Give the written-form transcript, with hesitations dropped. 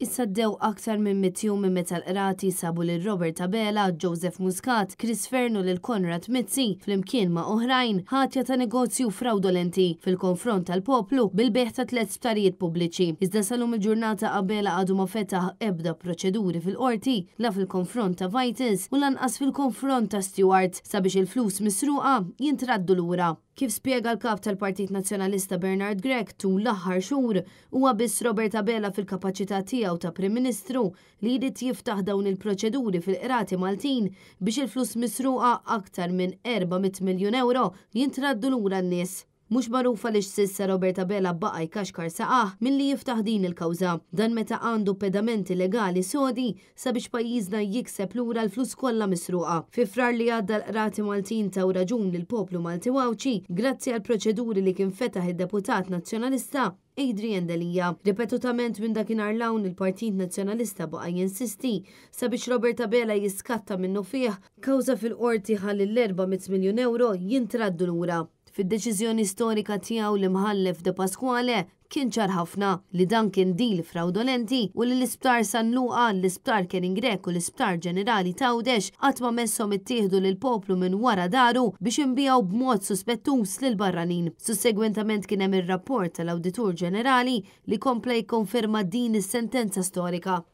Issa ddew aktar minn 100 jum minn meta l-qrati sabu lil Robert Abela, Joseph Muscat, Chris Ferno lil Konrad Mizzi flimkien ma' oħrajn ħatja ta' negozju fraudolenti fil-konfront tal-poplu bil-beħ ta' 3 sptarijiet pubbliċi. Iżda salum il-ġurnata Abela għadu ma fetaħ ebda proċeduri fil-qorti la fil-konfront ta' Vitis u lanqas fil-konfront ta' Stewart sabiex il-flus misruqa jintraddu lura. Kif spjega l-kap tal-Partit Nazzjonalista Bernard Gregg tul l-aħħar xhur huwa biss Robert Abela fil-kapaċità tiegħu ta' Prim Ministru li jrid jiftaħ dawn il-proċeduri fil-qrati Maltin biex il-flus misruqa aktar minn 400 miljun euro jintraddu lura n-nies. Mhux magħrufa li x'sissa Robert Abela baqa' jkaxkar saqah milli jiftaħ din il-kawża. Dan meta għandu pedamenti legali sodi sabiex pajjiżna jikseb lura l-flus kollha misruqa. Fi frar li għadda l-qrati Maltin taw raġun lil poplu Malti Wawċi grazzi għal proċeduri li kien fetaħ id-deputat nazzjonalista Adrian Delija. Ripetutament minn dakinhar l-hawn il-Partit Nazzjonalista baqa' jinsisti sabiex Robert Abela jiskatta minnu fih kawża fil-qorti ħalli l-400 miljun euro jintraddu lura. Fid-deċiżjoni storika tiegħu li mħallef De Pasquale kien ċar ħafna li dan kien dil fraudolenti u li l-isptar San Luqa, l-isptar Kering Grek u l-isptar ġenerali Tawdex qatt ma messhom ittieħdu lil poplu minn wara daru biex inbijaw b'mod suspettuż lil barranin. Sussegwentament kien hemm ir-rapport tal-Awditur Ġenerali li kompla jikkonferma din is-sentenza storika.